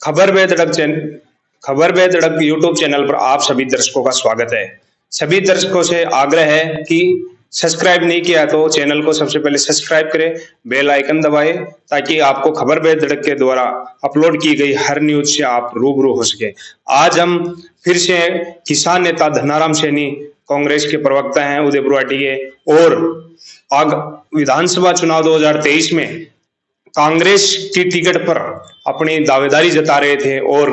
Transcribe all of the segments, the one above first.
खबर बे धड़क YouTube channel पर आप सभी दर्शकों का स्वागत है। सभी दर्शकों से आग्रह है कि सब्सक्राइब नहीं किया तो चैनल को सबसे पहले सब्सक्राइब करें, बेल आइकन दबाएं ताकि आपको खबर बे धड़क के द्वारा अपलोड की गई हर न्यूज से आप रूबरू हो सके। आज हम फिर से किसान नेता धन्नाराम सैनी, कांग्रेस के प्रवक्ता हैं उदयपुर वाटी के, और विधानसभा चुनाव 2023 में कांग्रेस की टिकट पर अपनी दावेदारी जता रहे थे। और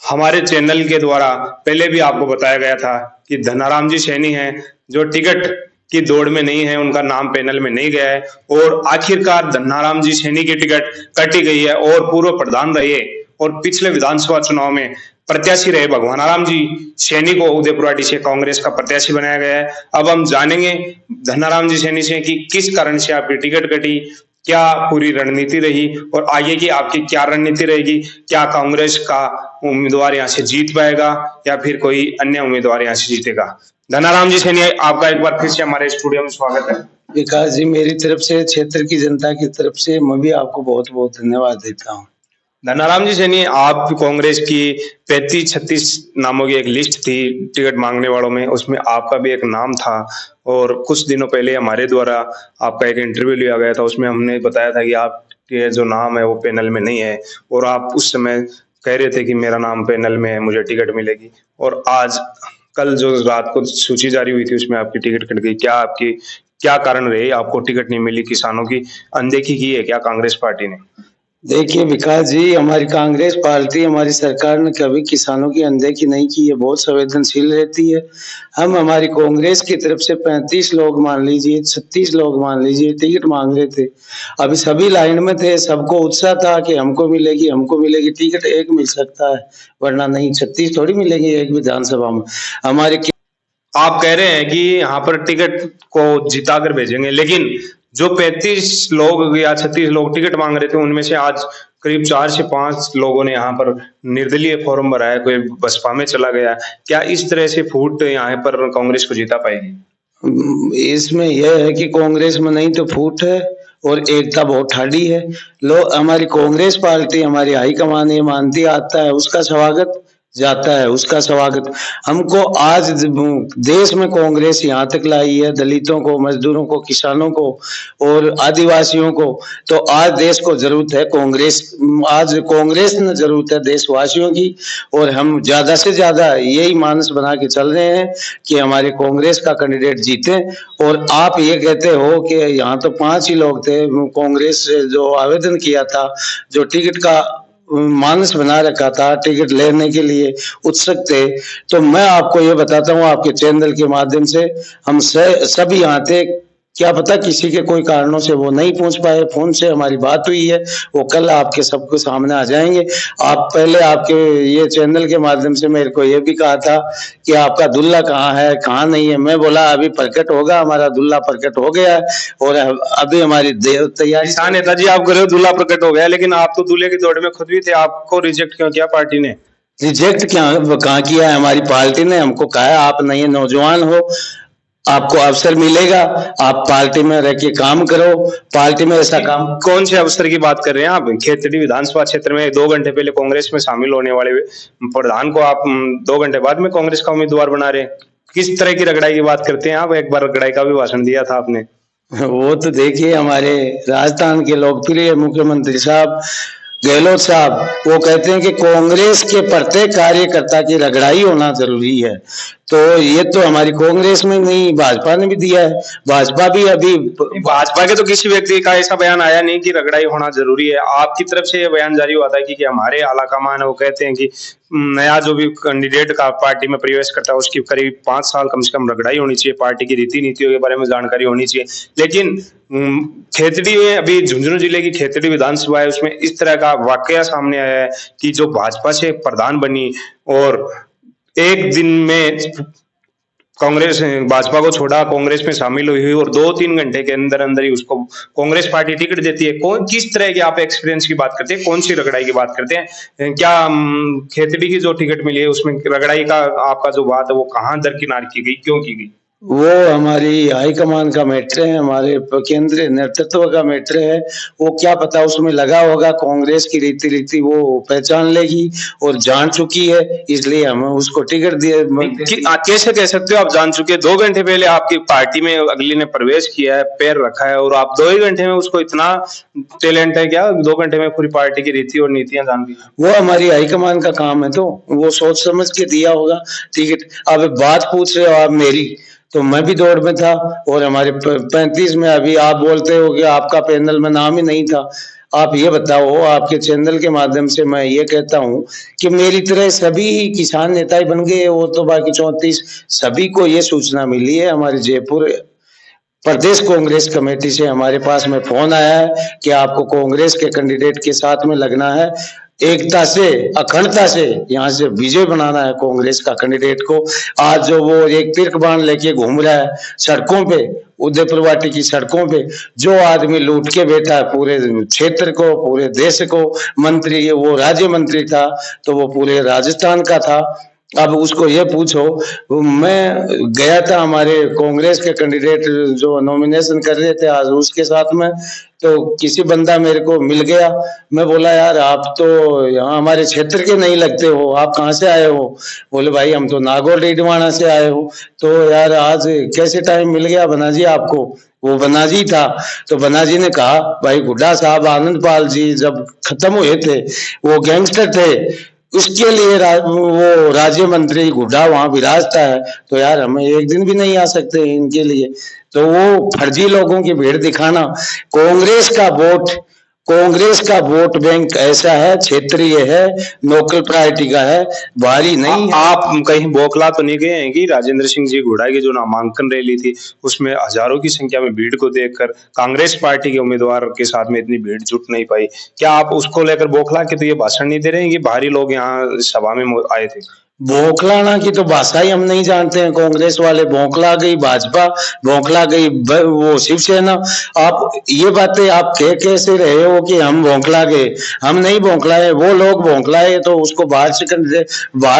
हमारे चैनल के द्वारा पहले भी आपको बताया गया था कि धन्नाराम जी सैनी हैं जो टिकट की दौड़ में नहीं है, उनका नाम पैनल में नहीं गया है, और आखिरकार धन्नाराम जी सैनी की टिकट कटी गई है। और पूर्व प्रधान रहे और पिछले विधानसभा चुनाव में प्रत्याशी रहे भगवानाराम जी सैनी को उदयपुर से कांग्रेस का प्रत्याशी बनाया गया है। अब हम जानेंगे धन्नाराम जी सैनी से कि किस कारण से आपकी टिकट कटी, क्या पूरी रणनीति रही और आगे की आपकी क्या रणनीति रहेगी। क्या कांग्रेस का उम्मीदवार यहाँ से जीत पाएगा या फिर कोई अन्य उम्मीदवार यहाँ से जीतेगा। धन्नाराम जी सैनी, आपका एक बार फिर से हमारे स्टूडियो में स्वागत है। विकास जी, मेरी तरफ से, क्षेत्र की जनता की तरफ से मैं भी आपको बहुत बहुत धन्यवाद देता हूँ। धन्नाराम जी सैनी, आप कांग्रेस की 35-36 नामों की एक लिस्ट थी टिकट मांगने वालों में, उसमें आपका भी एक नाम था। और कुछ दिनों पहले हमारे द्वारा आपका एक इंटरव्यू लिया गया था, उसमें हमने बताया था कि आपके जो नाम है वो पैनल में नहीं है, और आप उस समय कह रहे थे कि मेरा नाम पैनल में है, मुझे टिकट मिलेगी। और आज कल जो रात को सूची जारी हुई थी उसमें आपकी टिकट कट गई। क्या कारण रहे आपको टिकट नहीं मिली? किसानों की अनदेखी की है क्या कांग्रेस पार्टी ने? देखिए विकास जी, हमारी कांग्रेस पार्टी, हमारी सरकार ने कभी किसानों की अनदेखी नहीं की है, बहुत संवेदनशील रहती है। हमारी कांग्रेस की तरफ से 35 लोग मान लीजिए, 36 लोग मान लीजिए, टिकट मांग रहे थे। अभी सभी लाइन में थे, सबको उत्साह था कि हमको मिलेगी टिकट। एक मिल सकता है, वरना नहीं 36 थोड़ी मिलेगी एक विधानसभा में। हमारे आप कह रहे हैं कि यहाँ पर टिकट को जिता कर भेजेंगे, लेकिन जो 35 लोग या 36 लोग टिकट मांग रहे थे उनमें से आज करीब 4 से 5 लोगों ने यहाँ पर निर्दलीय फॉर्म भरा है, कोई बसपा में चला गया। क्या इस तरह से फूट यहाँ पर कांग्रेस को जिता पाएगी? इसमें यह है कि कांग्रेस में नहीं तो फूट है और एकता बहुत ठाड़ी है। लोग, हमारी कांग्रेस पार्टी, हमारी हाईकमान ये मानती आता है, उसका स्वागत जाता है, उसका स्वागत। हमको आज देश में कांग्रेस यहाँ तक लाई है, दलितों को, मजदूरों को, किसानों को और आदिवासियों को। तो आज देश को जरूरत है कांग्रेस, आज कांग्रेस ने जरूरत है देशवासियों की। और हम ज्यादा से ज्यादा यही मानस बना के चल रहे हैं कि हमारे कांग्रेस का कैंडिडेट जीते। और आप ये कहते हो कि यहाँ तो 5 ही लोग थे कांग्रेस से जो आवेदन किया था, जो टिकट का मानस बना रखा था, टिकट लेने के लिए उत्सुक थे। तो मैं आपको ये बताता हूँ आपके चैनल के माध्यम से, हम सभी यहाँ थे। क्या पता किसी के कोई कारणों से वो नहीं पहुंच पाए। फोन से हमारी बात हुई है, वो कल आपके सबके सामने आ जाएंगे। आप पहले आपके ये चैनल के माध्यम से मेरे को ये भी कहा था कि आपका दूल्हा कहाँ है, कहाँ नहीं है। मैं बोला अभी प्रकट होगा, हमारा दूल्हा प्रकट हो गया है और अभी हमारी तैयारी। किसान नेताजी, आप कह रहे हो दूल्हा प्रकट हो गया, लेकिन आप तो दूल्हे की दौड़ में खुद भी थे, आपको रिजेक्ट क्यों किया पार्टी ने? रिजेक्ट कहाँ किया है? हमारी पार्टी ने हमको कहा है आप नए नौजवान हो, आपको अवसर मिलेगा, आप पार्टी में रह के काम करो, पार्टी में ऐसा काम। कौन से अवसर की बात कर रहे हैं आप? खेतड़ी विधानसभा क्षेत्र में 2 घंटे पहले कांग्रेस में शामिल होने वाले प्रधान को आप 2 घंटे बाद में कांग्रेस का उम्मीदवार बना रहे हैं। किस तरह की रगड़ाई की बात करते हैं आप? एक बार रगड़ाई का भी भाषण दिया था आपने। वो तो देखिए, हमारे राजस्थान के लोकप्रिय मुख्यमंत्री साहब गहलोत साहब, वो कहते हैं कि कांग्रेस के प्रत्येक कार्यकर्ता की रगड़ाई होना जरूरी है। तो ये तो हमारी कांग्रेस में नहीं, भाजपा ने भी दिया है। भाजपा भी अभी, भाजपा के तो किसी व्यक्ति का ऐसा बयान आया नहीं कि रगड़ाई होना जरूरी है। आपकी तरफ से ये बयान जारी हुआ था कि हमारे आलाकमान है वो कहते हैं कि नया जो भी कैंडिडेट का पार्टी में प्रवेश करता है उसकी करीब 5 साल कम से कम रगड़ाई होनी चाहिए, पार्टी की रीति नीतियों के बारे में जानकारी होनी चाहिए। लेकिन खेतड़ी में, अभी झुंझुनू जिले की खेतड़ी विधानसभा है, उसमें इस तरह का वाकया सामने आया है कि जो भाजपा से प्रधान बनी और एक दिन में कांग्रेस भाजपा को छोड़ा, कांग्रेस में शामिल हुई और 2-3 घंटे के अंदर अंदर ही उसको कांग्रेस पार्टी टिकट देती है। किस तरह की आप एक्सपीरियंस की बात करते हैं, कौन सी रगड़ाई की बात करते हैं? क्या खेतड़ी की जो टिकट मिली है उसमें रगड़ाई का आपका जो बात है वो कहाँ दरकिनार की गई, क्यों की गई? वो हमारी हाईकमान का मैटर है, हमारे केंद्रीय नेतृत्व का मैटर है। वो क्या पता उसमें लगा होगा, कांग्रेस की रीति रीति वो पहचान लेगी और जान चुकी है, इसलिए हम उसको टिकट दिए। कैसे कह सकते हो आप जान चुके? 2 घंटे पहले आपकी पार्टी में अगली ने प्रवेश किया है, पैर रखा है, और आप 2 ही घंटे में उसको इतना टैलेंट है क्या 2 घंटे में पूरी पार्टी की रीति और नीतियां जान ली? वो हमारी हाईकमान का काम है, तो वो सोच समझ के दिया होगा टिकट। अब बात पूछ रहे हो आप मेरी, तो मैं भी दौड़ में था, और हमारे 35 में अभी आप बोलते हो कि आपका पैनल में नाम ही नहीं था। आप ये बताओ, आपके चैनल के माध्यम से मैं ये कहता हूँ कि मेरी तरह सभी किसान नेता ही बन गए, वो तो बाकी 34 सभी को ये सूचना मिली है। हमारे जयपुर प्रदेश कांग्रेस कमेटी से हमारे पास में फोन आया है कि आपको कांग्रेस के कैंडिडेट के साथ में लगना है, एकता से अखंडता से यहाँ से विजय बनाना है कांग्रेस का कैंडिडेट को। आज जो वो एक तिरक बाण लेके घूम रहा है सड़कों पे, उदयपुर वाटी की सड़कों पे, जो आदमी लूट के बैठा है पूरे क्षेत्र को, पूरे देश को, मंत्री, वो राज्य मंत्री था तो वो पूरे राजस्थान का था। अब उसको ये पूछो, मैं गया था हमारे कांग्रेस के कैंडिडेट जो नॉमिनेशन कर रहे थे आज उसके साथ में, तो किसी बंदा मेरे को मिल गया। मैं बोला यार आप तो यहाँ हमारे क्षेत्र के नहीं लगते हो, आप कहाँ से आए हो? बोले भाई हम तो नागौर डीडवाना से आए हो। तो यार आज कैसे टाइम मिल गया बनाजी आपको? वो बनाजी था, तो बनाजी ने कहा भाई गुड्डा साहब आनंदपाल जी जब खत्म हुए थे, वो गैंगस्टर थे, उसके लिए वो राज्य मंत्री गुड्डा वहां विराजता है, तो यार हमें एक दिन भी नहीं आ सकते इनके लिए। तो वो फर्जी लोगों की भीड़ दिखाना, कांग्रेस का वोट बैंक ऐसा है, क्षेत्रीय है, लोकल प्रायोरिटी का है, भारी नहीं है। आप कहीं बौखला तो नहीं गए हैं कि राजेंद्र सिंह जी घोड़ा की जो नामांकन रैली थी उसमें हजारों की संख्या में भीड़ को देखकर कांग्रेस पार्टी के उम्मीदवार के साथ में इतनी भीड़ जुट नहीं पाई? क्या आप उसको लेकर बौखला के तो ये भाषण नहीं दे रहे हैं कि भारी लोग यहाँ सभा में आए थे? बौखलाना की तो भाषा ही हम नहीं जानते हैं। कांग्रेस वाले बौखला गई, भाजपा बौखला गई, वो शिवसेना। आप ये बातें आप कह कैसे रहे हो कि हम बौखला गए? हम नहीं बौखलाए, वो लोग बौखलाए, तो उसको बाहर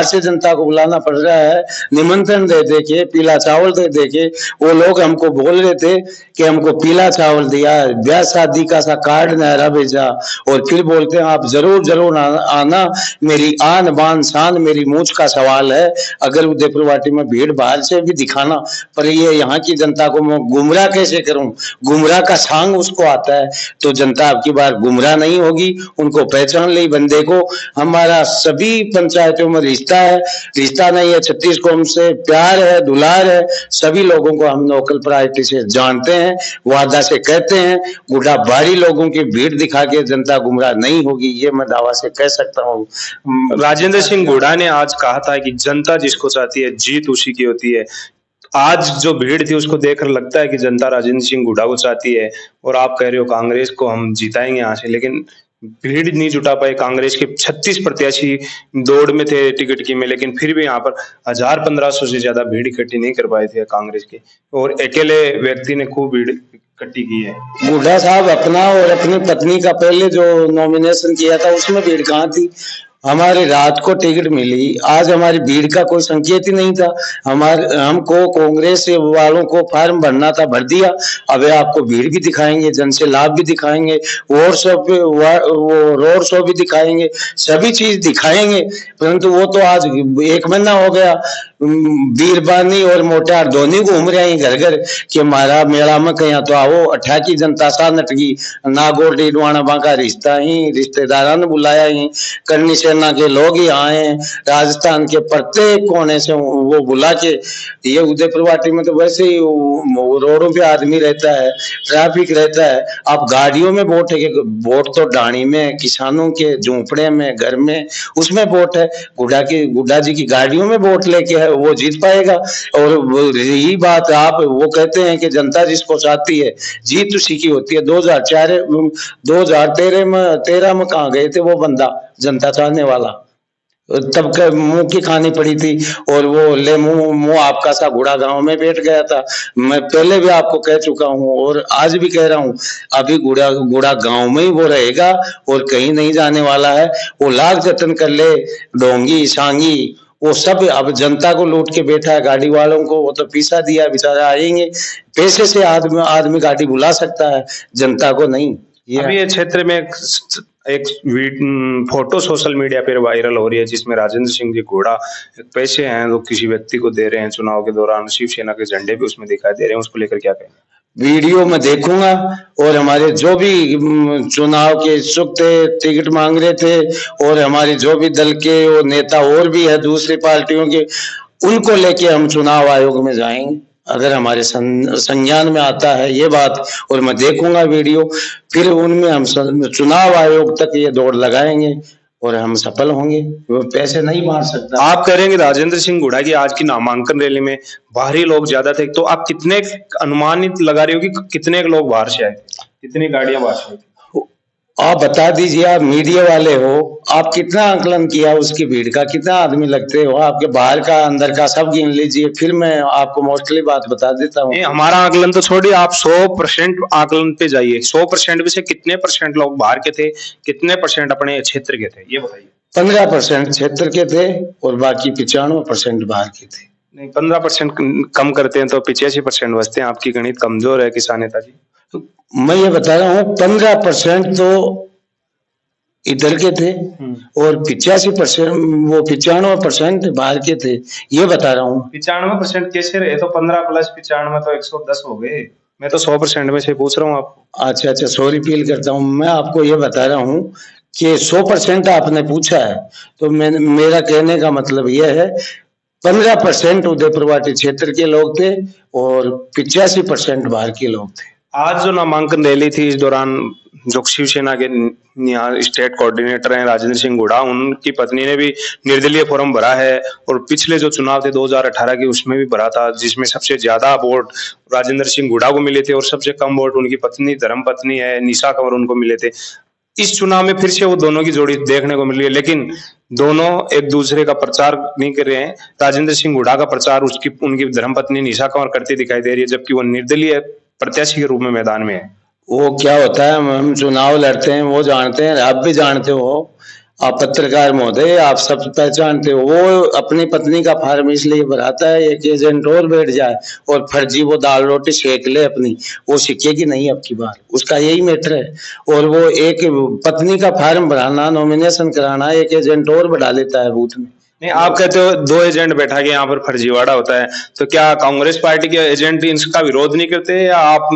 से जनता को बुलाना पड़ रहा है, निमंत्रण दे दे के, पीला चावल दे के। वो लोग हमको बोल रहे थे कि हमको पीला चावल दिया, ब्याह शादी का सा कार्ड नहरा भेजा, और फिर बोलते हैं आप जरूर जरूर आना, मेरी आन बान शान, मेरी मूछ का सवाल है। अगर उदयपुर वाटी में भीड़ बाहर से भी दिखाना, पर ये यहाँ की जनता को मैं गुमराह कैसे करूं? गुमराह का सांग उसको आता है, तो जनता अब की बार गुमराह नहीं होगी, उनको पहचान ली बंदे को। हमारा सभी पंचायतों में रिश्ता नहीं है, 36 कौम से प्यार है, दुलार है, सभी लोगों को हम लोकल प्रायोरिटी से जानते हैं, वादा से कहते हैं। गुड्डा भारी लोगों की भीड़ दिखा के जनता गुमराह नहीं होगी, ये मैं दावा से कह सकता हूँ। राजेंद्र सिंह घोड़ा ने आज कहा था कि जनता जिसको चाहती है जीत उसी की होती है। आज जो भीड़ थी उसको देखकर लगता है कि जनता राजेंद्र सिंह घोड़ा को चाहती है, और आप कह रहे हो कांग्रेस को हम जिताएंगे यहाँ से, लेकिन भीड़ नहीं जुटा पाए। कांग्रेस के 36 प्रत्याशी दौड़ में थे टिकट की में, लेकिन फिर भी यहाँ पर 1000-1500 से ज्यादा भीड़ इकट्ठी नहीं कर पाए थे कांग्रेस के, और अकेले व्यक्ति ने खूब भीड़ इकट्ठी की है। बूढ़ा साहब अपना और अपनी पत्नी का पहले जो नॉमिनेशन किया था उसमें भीड़ कहाँ थी? हमारे रात को टिकट मिली, आज हमारी भीड़ का कोई संकेत ही नहीं था। हमको कांग्रेस वालों को फॉर्म भरना था, भर दिया। अब आपको भीड़ भी दिखाएंगे, जन से लाभ भी दिखाएंगे, रोड शो भी दिखाएंगे, सभी चीज दिखाएंगे, परंतु वो तो आज 1 महीना हो गया बीरबानी और मोटार दोनों घूम रहे हैं घर घर कि हमारा मेला में कहीं तो आओ। अठा की जनता सा नटगी, नागौर डीडवाना बांका रिश्ता ही, रिश्तेदारा ने बुलाया ही, करनी सेना के लोग ही आए हैं, राजस्थान के प्रत्येक कोने से वो बुला के। ये उदयपुर वाटी में तो वैसे ही रोडों पे आदमी रहता है, ट्रैफिक रहता है। आप गाड़ियों में वोट है, वोट तो डाणी में, किसानों के झोंपड़े में, घर में, उसमें वोट है। गुड्डा जी की गाड़ियों में वोट लेके वो जीत पाएगा। और यही बात आप वो कहते हैं कि जनता जिसको चाहती है जीत उसी की होती है। 2013 में कहाँ गए थे वो बंदा जनता चाहने वाला? तब मुंह की खानी पड़ी थी, और वो ले मुंह आपका सा घोड़ा गांव में बैठ गया था। मैं पहले भी आपको कह चुका हूं और आज भी कह रहा हूं, अभी घोड़ा गांव में ही वो रहेगा और कहीं नहीं जाने वाला है। वो लाख जतन कर ले, ढोंगी सांगी वो सब अब जनता को लूट के बैठा है, गाड़ी वालों को वो तो पैसा दिया, बेचारा आएंगे पैसे से, आदमी गाड़ी बुला सकता है, जनता को नहीं। अभी ये क्षेत्र में एक फोटो सोशल मीडिया पर वायरल हो रही है जिसमें राजेंद्र सिंह जी घोड़ा पैसे हैं जो किसी व्यक्ति को दे रहे हैं चुनाव के दौरान, शिवसेना के झंडे भी उसमें दिखाई दे रहे हैं, उसको लेकर क्या कहें? वीडियो में देखूंगा, और हमारे जो भी चुनाव के इच्छुक थे, टिकट मांग रहे थे, और हमारे जो भी दल के और नेता और भी है दूसरी पार्टियों के, उनको लेके हम चुनाव आयोग में जाएंगे अगर हमारे संज्ञान में आता है ये बात, और मैं देखूंगा वीडियो, फिर उनमें हम चुनाव आयोग तक ये दौड़ लगाएंगे और हम सफल होंगे। वो पैसे नहीं मार सकता। आप कह रहे हैं कि राजेंद्र सिंह हुड्डा की आज की नामांकन रैली में बाहरी लोग ज्यादा थे, तो आप कितने अनुमानित लगा रहे हो कि कितने लोग बाहर से आए, कितनी गाड़ियां बाहर से आई? आप बता दीजिए, आप मीडिया वाले हो, आप कितना आकलन किया उसकी भीड़ का, कितना आदमी लगते हो, आपके बाहर का अंदर का सब गिन लीजिए, फिर मैं आपको मोस्टली बात बता देता हूँ। हमारा आकलन तो छोड़िए, आप 100% आकलन पे जाइए। 100% में से कितने परसेंट लोग बाहर के थे, कितने परसेंट अपने क्षेत्र के थे, ये बताइए। 15% क्षेत्र के थे और बाकी 95% बाहर के थे। नहीं, 15% कम करते हैं तो 85% बचते हैं। आपकी गणित कमजोर है किसान नेताजी। तो मैं ये बता रहा हूँ 15% तो इधर के थे और 85% वो 95% बाहर के थे, ये बता रहा हूँ। 95% कैसे रहे? तो 15 प्लस 95 तो 110 हो गए। मैं तो 100% में से पूछ रहा हूँ आपको। अच्छा, सॉरी फील करता हूँ। मैं आपको ये बता रहा हूँ कि 100% आपने पूछा है, तो मेरा कहने का मतलब यह है 15% उदयपुर वाटी क्षेत्र के लोग थे और 85% बाहर के लोग थे। आज जो नामांकन रैली थी, इस दौरान जो शिवसेना के यहाँ स्टेट कोऑर्डिनेटर हैं राजेंद्र सिंह हुड्डा, उनकी पत्नी ने भी निर्दलीय फॉर्म भरा है, और पिछले जो चुनाव थे 2018 के उसमें भी भरा था, जिसमें सबसे ज्यादा वोट राजेंद्र सिंह हुड्डा को मिले थे और सबसे कम वोट उनकी पत्नी धर्म पत्नी है निशा कंवर उनको मिले थे। इस चुनाव में फिर से वो दोनों की जोड़ी देखने को मिली है, लेकिन दोनों एक दूसरे का प्रचार नहीं कर रहे हैं। राजेंद्र सिंह हुड्डा का प्रचार उनकी धर्मपत्नी निशा कंवर करती दिखाई दे रही है, जबकि वो निर्दलीय प्रत्याशी के रूप में मैदान में है। वो क्या होता है, हम चुनाव लड़ते हैं, वो जानते हैं, आप भी जानते हो, आप पत्रकार महोदय, आप सब पहचानते हो। वो अपनी पत्नी का फार्म इसलिए भराता है एक एजेंट और बैठ जाए और फर्जी वो दाल रोटी सेक ले अपनी, वो सीखेगी नहीं अब की बार, उसका यही मैटर है। और वो एक पत्नी का फार्म भराना, नॉमिनेशन कराना, एक एजेंट और बढ़ा लेता है बूथ में। नहीं, आप कहते हो 2 एजेंट बैठा के यहाँ पर फर्जीवाड़ा होता है, तो क्या कांग्रेस पार्टी के एजेंट इसका विरोध नहीं करते, या आप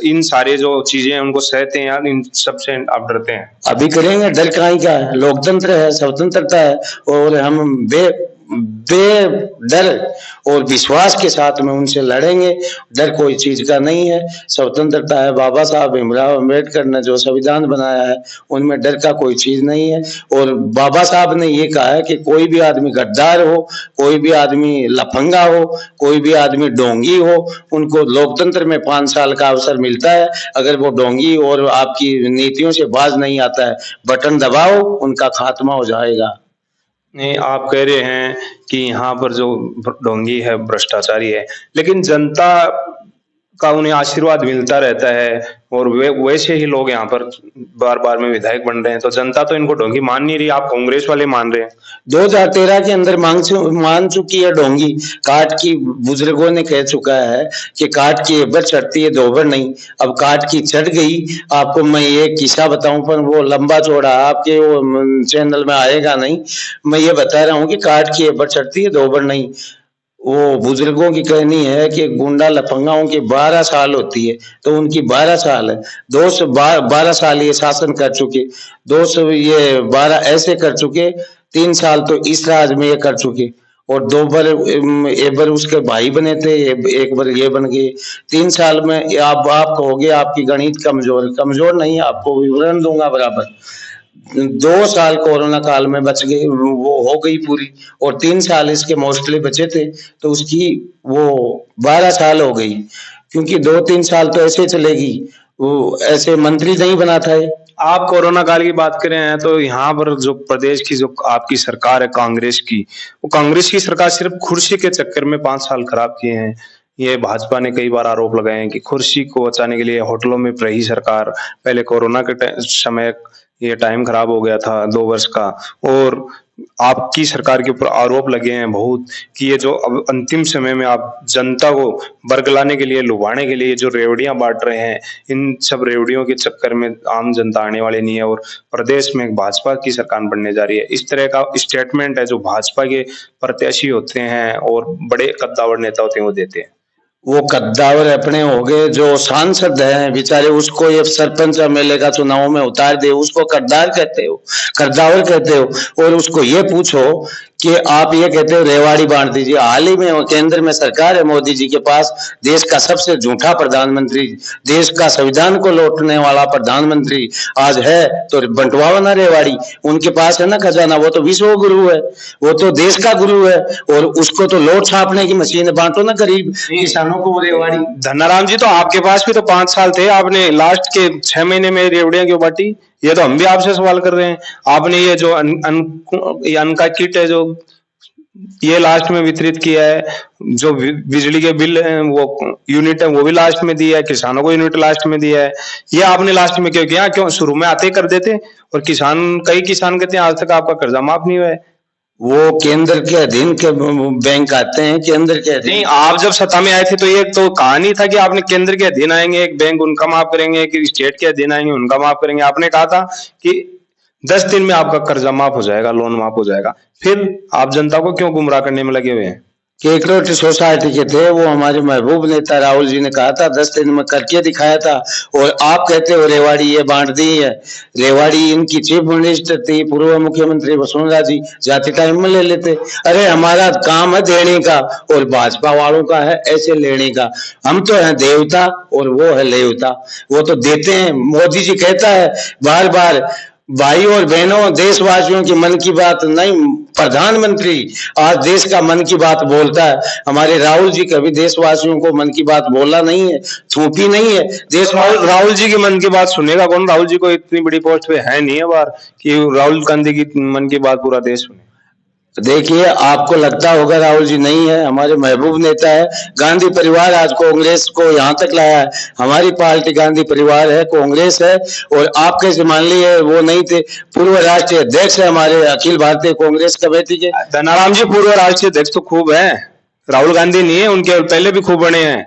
इन सारे जो चीजें हैं उनको सहते हैं, या इन सबसे आप डरते हैं? अभी करेंगे, डर कहीं का है, लोकतंत्र है, स्वतंत्रता है, और हम बेडर और विश्वास के साथ में उनसे लड़ेंगे। डर कोई चीज का नहीं है, स्वतंत्रता है। बाबा साहब भीमराव अम्बेडकर ने जो संविधान बनाया है उनमें डर का कोई चीज नहीं है। और बाबा साहब ने ये कहा है कि कोई भी आदमी गद्दार हो, कोई भी आदमी लफंगा हो, कोई भी आदमी डोंगी हो, उनको लोकतंत्र में 5 साल का अवसर मिलता है। अगर वो डोंगी और आपकी नीतियों से बाज नहीं आता है, बटन दबाओ, उनका खात्मा हो जाएगा। नहीं, आप कह रहे हैं कि यहाँ पर जो ढोंगी है भ्रष्टाचारी है, लेकिन जनता का उन्हें आशीर्वाद मिलता रहता है, और वैसे ही लोग यहाँ पर बार बार में विधायक बन रहे हैं, तो जनता तो इनको ढोंगी मान नहीं रही, आप कांग्रेस वाले मान रहे हैं। 2013 के अंदर मान चुकी है ढोंगी। काट की बुजुर्गों ने कह चुका है कि काट की एबर चढ़ती है दोबर नहीं। अब काट की चढ़ गई। आपको मैं ये किस्सा बताऊं, पर वो लंबा चौड़ा आपके वो चैनल में आएगा नहीं। मैं ये बता रहा हूँ कि काट की एबर चढ़ती है दोबर नहीं। वो बुजुर्गों की कहनी है कि गुंडा लफंगाओं की 12 साल होती है, तो उनकी 12 साल है। 12 साल ये शासन कर चुके, 12 ऐसे कर चुके, 3 साल तो इस राज में ये कर चुके, और 2 बार एक बार उसके भाई बने थे, एक बार ये बन गए। 3 साल में आप कहोगे आपकी गणित कमजोर नहीं, आपको विवरण दूंगा बराबर। 2 साल कोरोना काल में बच गए, वो हो गई पूरी, और 3 साल इसके मोस्टली बचे थे, तो उसकी वो 12 साल हो गई। क्योंकि 2-3 साल तो ऐसे चलेगी, वो ऐसे मंत्री नहीं बना था ये। आप कोरोना काल की बात कर रहे हैं, तो यहाँ पर जो प्रदेश की जो आपकी सरकार है कांग्रेस की, वो कांग्रेस की सरकार सिर्फ कुर्सी के चक्कर में 5 साल खराब किए हैं। ये भाजपा ने कई बार आरोप लगाए हैं कि कुर्सी को बचाने के लिए होटलों में रही सरकार, पहले कोरोना के समय ये टाइम खराब हो गया था 2 वर्ष का, और आपकी सरकार के ऊपर आरोप लगे हैं बहुत कि ये जो अब अंतिम समय में आप जनता को बरगलाने के लिए, लुभाने के लिए जो रेवड़ियां बांट रहे हैं, इन सब रेवड़ियों के चक्कर में आम जनता आने वाली नहीं है और प्रदेश में भाजपा की सरकार बनने जा रही है। इस तरह का स्टेटमेंट है जो भाजपा के प्रत्याशी होते हैं और बड़े कद्दावर नेता होते हैं वो देते हैं। वो कद्दावर अपने हो गए, जो सांसद हैं बेचारे, उसको ये सरपंच एमएलए का चुनाव में उतार दे, उसको कद्दार कहते हो, कद्दावर कहते हो। और उसको ये पूछो कि आप ये कहते हो रेवाड़ी बांट दीजिए। हाल ही में केंद्र में सरकार है मोदी जी के पास, देश का सबसे झूठा प्रधानमंत्री, देश का संविधान को लौटने वाला प्रधानमंत्री आज है, तो बंटवाओ ना रेवाड़ी। उनके पास है ना खजाना, वो तो विश्व गुरु है, वो तो देश का गुरु है, और उसको तो लौट छापने की मशीन बांटो ना गरीब किसानों को रेवाड़ी। धन्नाराम जी, तो आपके पास भी तो 5 साल थे, आपने लास्ट के 6 महीने में रेवड़ियां क्यों बांटी? ये तो हम भी आपसे सवाल कर रहे हैं। आपने ये जो ये अन्न का किट है जो ये लास्ट में वितरित किया है, जो बिजली के बिल हैं वो यूनिट है वो भी लास्ट में दिया है, किसानों को यूनिट लास्ट में दिया है, ये आपने लास्ट में क्यों किया? क्यों शुरू में आते ही कर देते? और कई किसान कहते हैं आज तक आपका कर्जा माफ नहीं हुआ है। वो केंद्र के अधीन के बैंक आते हैं, केंद्र के अधीन। नहीं, आप जब सत्ता में आए थे तो ये तो कहानी था कि आपने केंद्र के अधीन आएंगे, एक बैंक उनका माफ करेंगे, एक स्टेट के अधीन आएंगे उनका माफ करेंगे। आपने कहा था कि 10 दिन में आपका कर्जा माफ हो जाएगा, लोन माफ हो जाएगा। फिर आप जनता को क्यों गुमराह करने में लगे हुए हैं? केकरोटी सोसाइटी के थे वो, हमारे महबूब नेता राहुल जी ने कहा था 10 दिन में करके दिखाया था। और आप कहते हो रेवाड़ी ये बांट दी है। रेवाड़ी इनकी चीफ मिनिस्टर थी, पूर्व मुख्यमंत्री वसुंधरा जी, जाति टाइम में ले लेते। अरे हमारा काम है देने का, और भाजपा वालों का है ऐसे लेने का। हम तो है देवता और वो है लेवता, वो तो देते हैं। मोदी जी कहता है बार बार, भाई और बहनों, देशवासियों की मन की बात नहीं, प्रधानमंत्री आज देश का मन की बात बोलता है। हमारे राहुल जी कभी देशवासियों को मन की बात बोला नहीं है, थूपी नहीं है। राहुल जी की मन की बात सुनेगा कौन? राहुल जी को इतनी बड़ी पोस्ट पे है नहीं है बार कि राहुल गांधी की मन की बात पूरा देश सुने। देखिए, आपको लगता होगा राहुल जी नहीं है, हमारे महबूब नेता है। गांधी परिवार आज कांग्रेस को यहाँ तक लाया है। हमारी पार्टी गांधी परिवार है, कांग्रेस है। और आप कैसे मान लिए वो नहीं थे? पूर्व राष्ट्रीय अध्यक्ष है हमारे अखिल भारतीय कांग्रेस कमेटी के। धनाराम जी, पूर्व राष्ट्रीय अध्यक्ष तो खूब है, राहुल गांधी नहीं है, उनके पहले भी खूब बने हैं।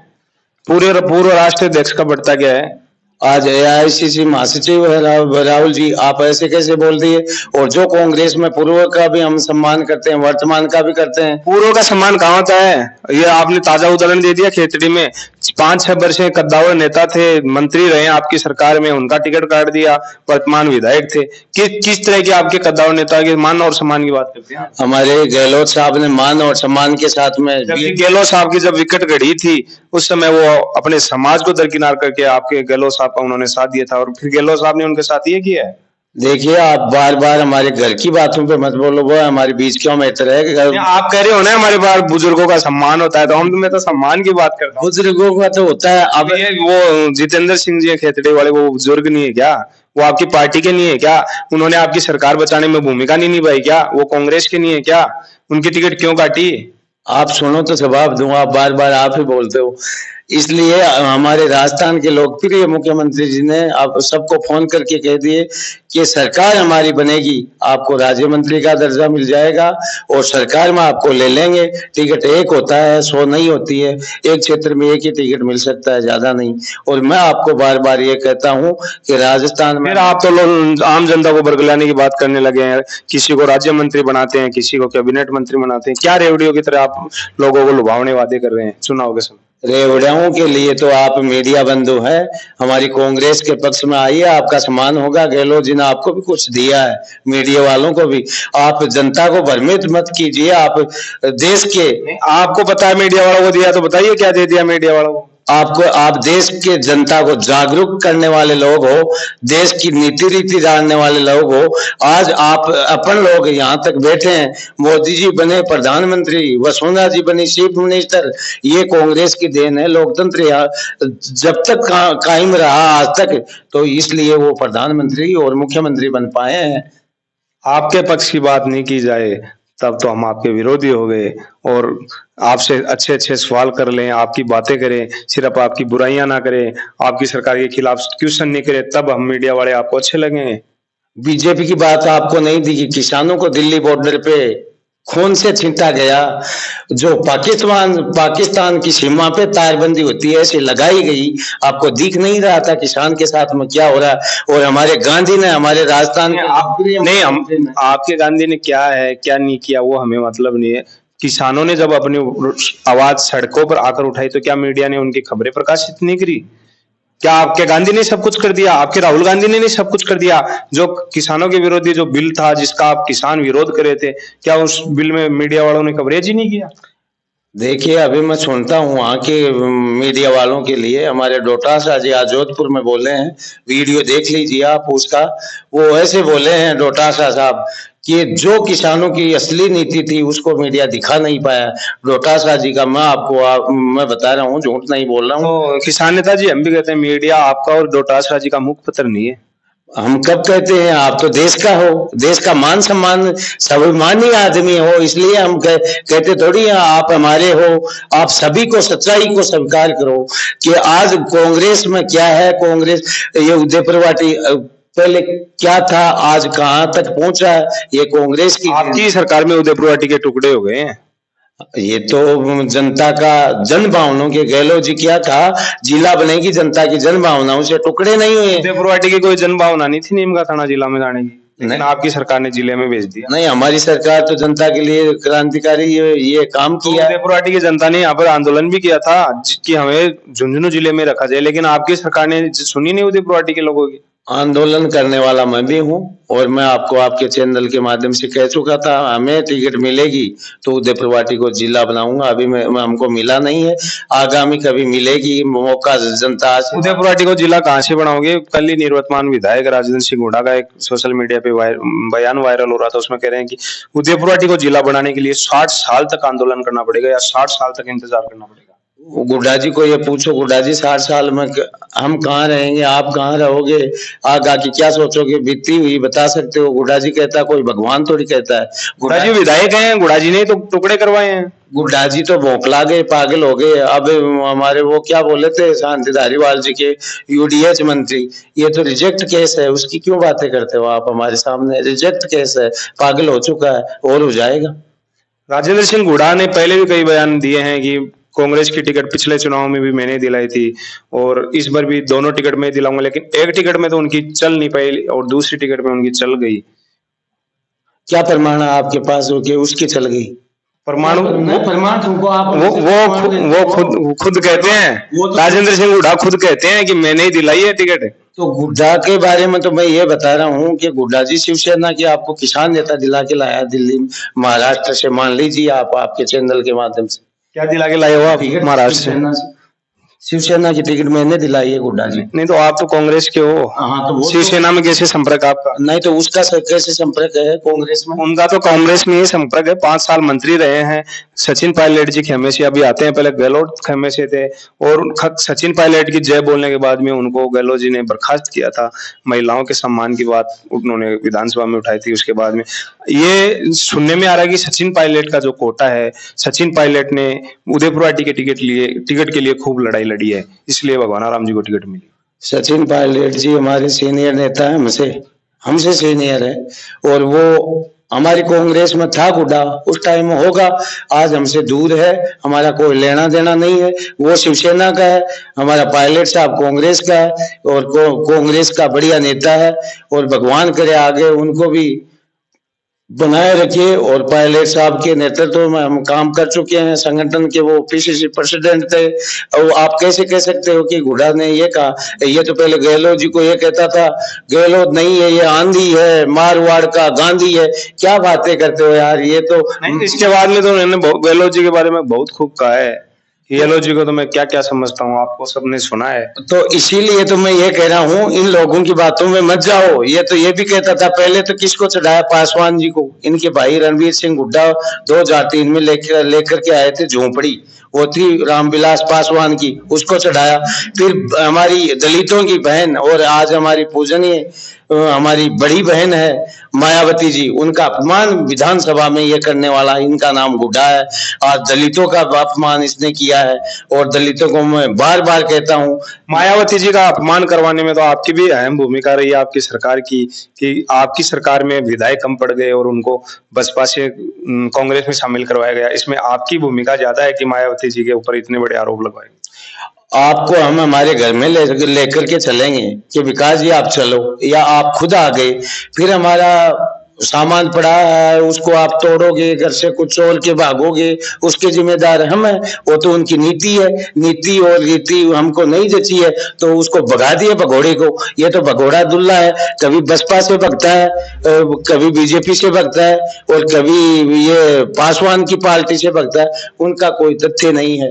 पूर्व राष्ट्रीय अध्यक्ष का बढ़ता क्या है? आज एआईसीसी महासचिव है राहुल जी, आप ऐसे कैसे बोल दिए? और जो कांग्रेस में पूर्व का भी हम सम्मान करते हैं, वर्तमान का भी करते हैं। पूर्व का सम्मान कहाँ होता है? ये आपने ताजा उदाहरण दे दिया। खेतड़ी में 5-6 वर्ष कद्दावर नेता थे, मंत्री रहे आपकी सरकार में, उनका टिकट काट दिया, वर्तमान विधायक थे। किस तरह के आपके कद्दावर नेता के मान और सम्मान की बात करते हैं? हमारे गहलोत साहब ने मान और सम्मान के साथ में, गहलोत साहब की जब विकेट गड़ी थी उस समय वो अपने समाज को दरकिनार करके आपके गहलोत साहब का उन्होंने साथ दिया था, और फिर गहलोत साहब ने उनके साथ ये किया है। देखिए, आप बार बार हमारे घर की बातों पे मत बोलो, वो हमारे बीच क्यों में है। आप कह रहे हो ना हमारे बार बुजुर्गों का सम्मान होता है, तो मैं तो सम्मान की बात करता हूँ। बुजुर्गों का तो होता है। अब ये वो जितेंद्र सिंह जी खेतड़ी वाले, वो बुजुर्ग नहीं है क्या? वो आपकी पार्टी के नहीं है क्या? उन्होंने आपकी सरकार बचाने में भूमिका नहीं निभाई क्या? वो कांग्रेस के नहीं है क्या? उनकी टिकट क्यों काटी? आप सुनो तो जवाब दूं, आप बार बार आप ही बोलते हो। इसलिए हमारे राजस्थान के लोकप्रिय मुख्यमंत्री जी ने आप सबको फोन करके कह दिए कि सरकार हमारी बनेगी, आपको राज्य मंत्री का दर्जा मिल जाएगा और सरकार में आपको ले लेंगे। टिकट एक होता है, 100 नहीं होती है। एक क्षेत्र में एक ही टिकट मिल सकता है, ज्यादा नहीं। और मैं आपको बार बार ये कहता हूँ कि राजस्थान में, फिर आप तो लोग आम जनता को बरगलाने की बात करने लगे हैं, किसी को राज्य मंत्री बनाते हैं, किसी को कैबिनेट मंत्री बनाते हैं। क्या रेवड़ियों की तरह आप लोगों को लुभावने वादे कर रहे हैं चुनाव के समय? रेवड़ियों के लिए तो आप मीडिया बंधु है, हमारी कांग्रेस के पक्ष में आइए, आपका सम्मान होगा। गहलोत जी ने आपको भी कुछ दिया है, मीडिया वालों को भी। आप जनता को भ्रमित मत कीजिए। आप देश के, आपको पता है मीडिया वालों को दिया, तो बताइए क्या दे दिया मीडिया वालों को? आप देश के जनता को जागरूक करने वाले लोग हो, देश की नीति रीति जानने वाले लोग हो। आज आप अपन लोग यहाँ तक बैठे हैं, मोदी जी बने प्रधानमंत्री, वसुंधरा जी बनी चीफ मिनिस्टर, ये कांग्रेस की देन है। लोकतंत्र जब तक कायम रहा आज तक, तो इसलिए वो प्रधानमंत्री और मुख्यमंत्री बन पाए हैं। आपके पक्ष की बात नहीं की जाए तब तो हम आपके विरोधी हो गए, और आपसे अच्छे अच्छे सवाल कर लें, आपकी बातें करें, सिर्फ आपकी बुराइयां ना करें, आपकी सरकार के खिलाफ क्वेश्चन नहीं करें, तब हम मीडिया वाले आपको अच्छे लगेंगे। बीजेपी की बात आपको नहीं दिखी? किसानों को दिल्ली बॉर्डर पे खून से छींटा गया, जो पाकिस्तान की सीमा पे तारबंदी होती है ऐसी लगाई गई, आपको दिख नहीं रहा था किसान के साथ में क्या हो रहा है? और हमारे गांधी ने हमारे राजस्थान नहीं, हम आपके गांधी ने क्या है क्या नहीं किया वो हमें मतलब नहीं है। किसानों ने जब अपनी आवाज सड़कों पर आकर उठाई तो क्या मीडिया ने उनकी खबरें प्रकाशित नहीं करी? क्या आपके गांधी ने सब कुछ कर दिया? आपके राहुल गांधी ने नहीं सब कुछ कर दिया? जो किसानों के विरोधी जो बिल था जिसका आप किसान विरोध कर रहे थे, क्या उस बिल में मीडिया वालों ने कवरेज ही नहीं किया? देखिए, अभी मैं सुनता हूँ वहाँ के मीडिया वालों के लिए, हमारे डोटासरा जी आज जोधपुर में बोले हैं, वीडियो देख लीजिए आप उसका। वो ऐसे बोले हैं डोटासरा साहब कि जो किसानों की असली नीति थी उसको मीडिया दिखा नहीं पाया। डोटासरा जी का मैं बता रहा हूँ, झूठ नहीं बोल रहा हूँ। तो किसान नेताजी हम भी कहते हैं मीडिया आपका और डोटासरा जी का मुखपत्र नहीं है। हम कब कहते हैं? आप तो देश का हो, देश का मान सम्मान स्वाभिमानी आदमी हो, इसलिए हम कहते थोड़ी हैं आप हमारे हो। आप सभी को सच्चाई को स्वीकार करो कि आज कांग्रेस में क्या है। कांग्रेस ये उदय प्रवाटी पहले क्या था, आज कहां तक पहुंचा है, ये कांग्रेस की। आपकी सरकार में उदय प्रवाटी के टुकड़े हो गए हैं। ये तो जनता का जन भावनाओं के, गहलोत जी क्या कहा, जिला बनेगी जनता की जन भावनाओं से टुकड़े नहीं हुए। उदय प्रवाटी की कोई जन भावना नहीं थी नीमका थाना जिला में जाने की, लेकिन आपकी सरकार ने जिले में भेज दिया। नहीं, हमारी सरकार तो जनता के लिए क्रांतिकारी ये काम किया। उदय प्रवाटी की जनता ने यहाँ पर आंदोलन भी किया था कि हमें झुंझुनू जिले में रखा जाए, लेकिन आपकी सरकार ने सुनी नहीं उदय प्रवाटी के लोगों की। आंदोलन करने वाला मैं भी हूँ और मैं आपको आपके चैनल के माध्यम से कह चुका था, हमें टिकट मिलेगी तो उदय प्रवाटी को जिला बनाऊंगा। अभी मैं हमको मिला नहीं है, आगामी कभी मिलेगी मौका जनता से। उदय प्रवाटी को जिला कहाँ से बनाओगे? कल ही निवर्तमान विधायक राजेंद्र सिंह हुड्डा का एक सोशल मीडिया पे बयान वायरल हो रहा था, उसमें कह रहे हैं कि उदय प्रवाटी को जिला बनाने के लिए 60 साल तक आंदोलन करना पड़ेगा या 60 साल तक इंतजार करना पड़ेगा। गुड्डा जी को ये पूछो, गुड्डा जी 60 साल में हम कहाँ रहेंगे, आप कहाँ रहोगे, आगे क्या सोचोगे, बीती हुई बता सकते हो? गुड्डा जी कहता, कोई भगवान थोड़ी कहता है। गुड्डा जी विधायक हैं, गुड्डा जी ने तो टुकड़े करवाए हैं। गुड्डा जी तो भोंकला गए, पागल हो गए। अब हमारे वो क्या बोले थे शांति धारीवाल जी के यूडीएच मंत्री, ये तो रिजेक्ट केस है, उसकी क्यों बातें करते हो आप हमारे सामने? रिजेक्ट केस है, पागल हो चुका है और हो जाएगा। राजेंद्र सिंह हुड्डा ने पहले भी कई बयान दिए हैं कि कांग्रेस की टिकट पिछले चुनाव में भी मैंने दिलाई थी और इस बार भी दोनों टिकट में दिलाऊंगा, लेकिन एक टिकट में तो उनकी चल नहीं पाई और दूसरी टिकट में उनकी चल गई। क्या प्रमाण है आपके पास हो कि उसकी चल गई? परमाणु प्रमाण तुमको आप वो खुद कहते हैं, राजेंद्र सिंह हुड्डा खुद कहते हैं कि मैंने ही दिलाई है टिकट। तो गुड्डा के बारे में तो मैं ये बता रहा हूँ कि गुड्डा जी शिवसेना की आपको किसान नेता दिला के लाया दिल्ली महाराष्ट्र से, मान लीजिए आप आपके चैनल के माध्यम से। क्या दिला के लाए हो आप महाराष्ट्र से? शिवसेना की टिकट मैंने दिलाई है गुड्डा जी। नहीं तो आप तो कांग्रेस के हो। हाँ, तो शिवसेना में कैसे संपर्क आपका? नहीं तो उसका कैसे संपर्क है कांग्रेस में? उनका तो कांग्रेस में ही संपर्क है, 5 साल मंत्री रहे हैं। सचिन पायलट जी खेमे से अभी आते हैं, पहले गहलोत खेमे से थे और सचिन पायलट की जय बोलने के बाद में उनको गहलोत जी ने बर्खास्त किया था। महिलाओं के सम्मान की बात उन्होंने विधानसभा में उठाई थी। उसके बाद में ये सुनने में आ रहा है कि सचिन पायलट का जो कोटा है, सचिन पायलट ने उदय प्रवाटी के टिकट के लिए खूब लड़ाई लड़ी है, इसलिए भगवान राम जी को टिकट मिली। सचिन पायलट जी हमारे सीनियर नेता है, हमसे सीनियर है और वो हमारी कांग्रेस में था गुड्डा, उस टाइम में होगा। आज हमसे दूर है, हमारा कोई लेना देना नहीं है। वो शिवसेना का है, हमारा पायलट साहब कांग्रेस का है और कांग्रेस का बढ़िया नेता है और भगवान करे आगे उनको भी बनाए रखिए। और पायलट साहब के नेतृत्व में हम काम कर चुके हैं, संगठन के वो पीसीसी प्रेसिडेंट थे। और आप कैसे कह सकते हो कि गुड्डा ने ये कहा? ये तो पहले गहलोत जी को ये कहता था, गहलोत नहीं है, ये आंधी है, मारवाड़ का गांधी है। क्या बातें करते हो यार, ये तो नहीं। इसके बाद में तो उन्होंने गहलोत जी के बारे में बहुत खूब कहा है। गहलोत जी को तो मैं क्या क्या समझता हूँ, आपको सबने सुना है। तो इसीलिए तो मैं ये कह रहा हूँ, इन लोगों की बातों में मत जाओ। ये तो ये भी कहता था, पहले तो किसको चढ़ाया? पासवान जी को। इनके भाई रणवीर सिंह हुड्डा 2003 में लेकर के आए थे झोंपड़ी, वो थी रामविलास पासवान की, उसको चढ़ाया। फिर हमारी दलितों की बहन और आज हमारी पूजनीय हमारी बड़ी बहन है मायावती जी, उनका अपमान विधानसभा में ये करने वाला इनका नाम गुड्डा है। आज दलितों का अपमान इसने किया है और दलितों को मैं बार बार कहता हूँ, मायावती जी का अपमान करवाने में तो आपकी भी अहम भूमिका रही है आपकी सरकार की, कि आपकी सरकार में विधायक कम पड़ गए और उनको बसपा से कांग्रेस में शामिल करवाया गया। इसमें आपकी भूमिका ज्यादा है कि मायावती जी के ऊपर इतने बड़े आरोप लगवाए? आपको हम हमारे घर में लेकर के चलेंगे कि विकास जी आप चलो, या आप खुद आ गए, फिर हमारा सामान पड़ा है उसको आप तोड़ोगे, घर से कुछ चोर के भागोगे, उसके जिम्मेदार हम हैं। वो तो उनकी नीति है, नीति और रीति हमको नहीं जची है तो उसको भगा दिए भगोड़े को। ये तो भगोड़ा दुल्ला है, कभी बसपा से भगता है, कभी बीजेपी से भगता है और कभी ये पासवान की पार्टी से भगता है। उनका कोई तथ्य नहीं है।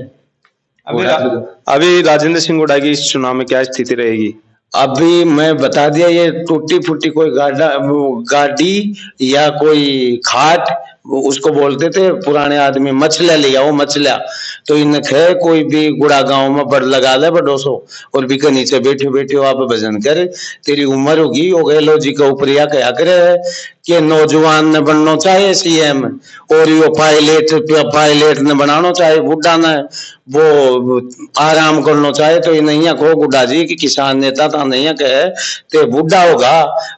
अभी राजेंद्र सिंह हुड्डा की इस चुनाव में क्या स्थिति रहेगी? अभी मैं बता दिया, ये टूटी फूटी कोई गाड़ी या कोई खाट, उसको बोलते थे पुराने आदमी मछलिया ले आओ मछलिया, तो इनके कोई भी गुड़ा गांव में बड़ लगा ले बड़ो सो और भी के नीचे बैठे बैठे हो आप भजन करे, तेरी उम्र होगी हो गए लो जी का ऊपरिया कहा करे है कि नौजवान ने बनना चाहे सीएम और यो पायलट ने बनाना चाहे बुढ़ा ने वो आराम करना चाहे, तो ये नहीं कहो बुढ़ा जी की किसान नेता था नहीं कहे ते बुढ़ा होगा।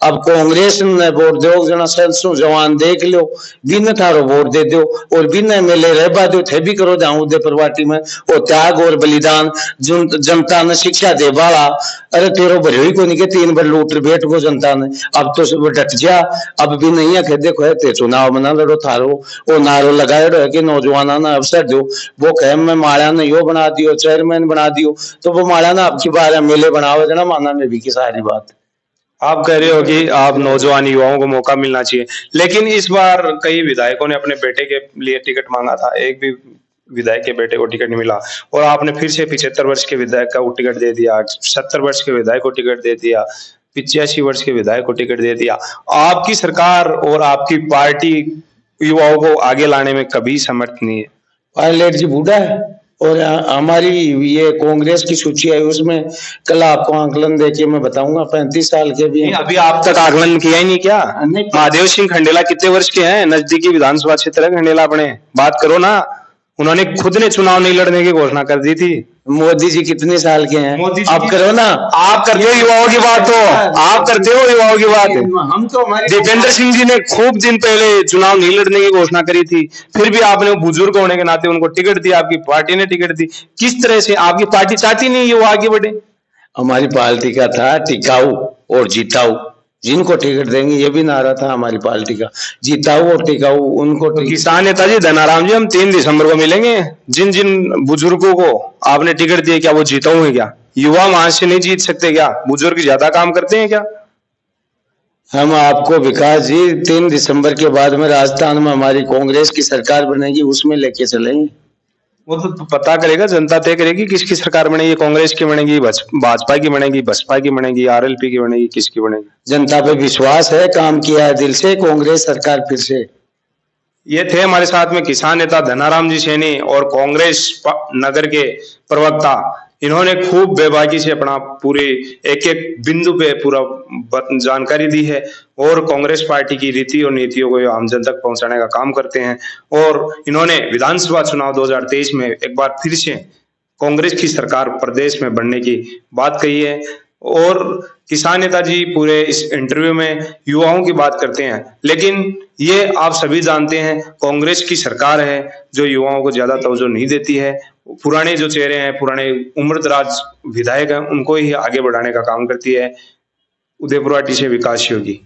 अब कांग्रेस ने वोट दो जना सरसों जवान देख लो, बिन थारो वोट दे दो और बिन एमएलए रहबा दो थे भी करो जाऊं उदयपुर पार्टी में। वो त्याग और बलिदान जनता ने शिक्षा दे बाला, अरे तेरो भरे को नहीं के 3 बार लूट बैठ को जनता ने, अब तो सब डट जा। अब भी नहीं है देखो है ते चुनाव में ना लड़ो थारो, वो नारो लगाए है कि नौजवाना ने अवसर दो, वो कह मैं माड़ा ने यो बना दियो चेयरमैन बना दियो, तो वो माड़ा ना आपकी बार एमएलए बनाओ जना माना में भी की सारी बात। आप कह रहे हो कि आप नौजवान युवाओं को मौका मिलना चाहिए, लेकिन इस बार कई विधायकों ने अपने बेटे के लिए टिकट मांगा था, एक भी विधायक के बेटे को टिकट नहीं मिला और आपने फिर से 75 वर्ष के विधायक का टिकट दे दिया, 70 वर्ष के विधायक को टिकट दे दिया, 85 वर्ष के विधायक को टिकट दे दिया। आपकी सरकार और आपकी पार्टी युवाओं को आगे लाने में कभी समर्थ नहीं है। पायलट जी बूढ़ा है और हमारी ये कांग्रेस की सूची है, उसमें कल आपको आंकलन देके मैं बताऊंगा 35 साल के भी हैं। अभी आप तक आकलन किया ही नहीं क्या? महादेव सिंह खंडेला कितने वर्ष के हैं? नजदीकी विधानसभा क्षेत्र है खंडेला, अपने बात करो ना। उन्होंने खुद ने चुनाव नहीं लड़ने की घोषणा कर दी थी। मोदी जी कितने साल के हैं? मोदी आप करो ना, आप करते हो युवाओं की बात, तो आप करते हो युवाओं की बात। हम तो दीपेंद्र सिंह जी ने खूब दिन पहले चुनाव नहीं लड़ने की घोषणा करी थी, फिर भी आपने बुजुर्ग होने के नाते उनको टिकट दी, आपकी पार्टी ने टिकट दी। किस तरह से आपकी पार्टी चाहती नहीं ये वो आगे बढ़े? हमारी पार्टी का था टिकाऊ और जिताऊ, जिनको टिकट देंगे ये भी नारा था हमारी पार्टी का, जिताऊ और टिकाऊ उनको। तो किसान नेताजी धनाराम जी, हम 3 दिसंबर को मिलेंगे। जिन जिन बुजुर्गों को आपने टिकट दिए क्या वो जिताऊ है क्या? युवा वहां से नहीं जीत सकते क्या? बुजुर्ग ज्यादा काम करते हैं क्या? हम आपको विकास जी 3 दिसंबर के बाद में राजस्थान में हमारी कांग्रेस की सरकार बनेगी, उसमें लेके चलेंगे। वो तो पता करेगा, जनता तय करेगी किसकी सरकार बनेगी, कांग्रेस की बनेगी, भाजपा की बनेगी, बसपा की बनेगी, आरएलपी की बनेगी, किसकी बनेगी? जनता पे विश्वास है, काम किया है दिल से, कांग्रेस सरकार फिर से। ये थे हमारे साथ में किसान नेता धनाराम जी सैनी और कांग्रेस नगर के प्रवक्ता। इन्होंने खूब बेबाकी से अपना पूरे एक एक बिंदु पे पूरा जानकारी दी है और कांग्रेस पार्टी की रीति और नीतियों को आम जन तक पहुंचाने का काम करते हैं। और इन्होंने विधानसभा चुनाव 2023 में एक बार फिर से कांग्रेस की सरकार प्रदेश में बनने की बात कही है। और किसान नेताजी पूरे इस इंटरव्यू में युवाओं की बात करते हैं, लेकिन ये आप सभी जानते हैं कांग्रेस की सरकार है जो युवाओं को ज्यादा तवज्जो नहीं देती है। पुराने जो चेहरे हैं, पुराने उम्रदराज विधायक हैं, उनको ही आगे बढ़ाने का काम करती है। उदयपुर से विकास योगी।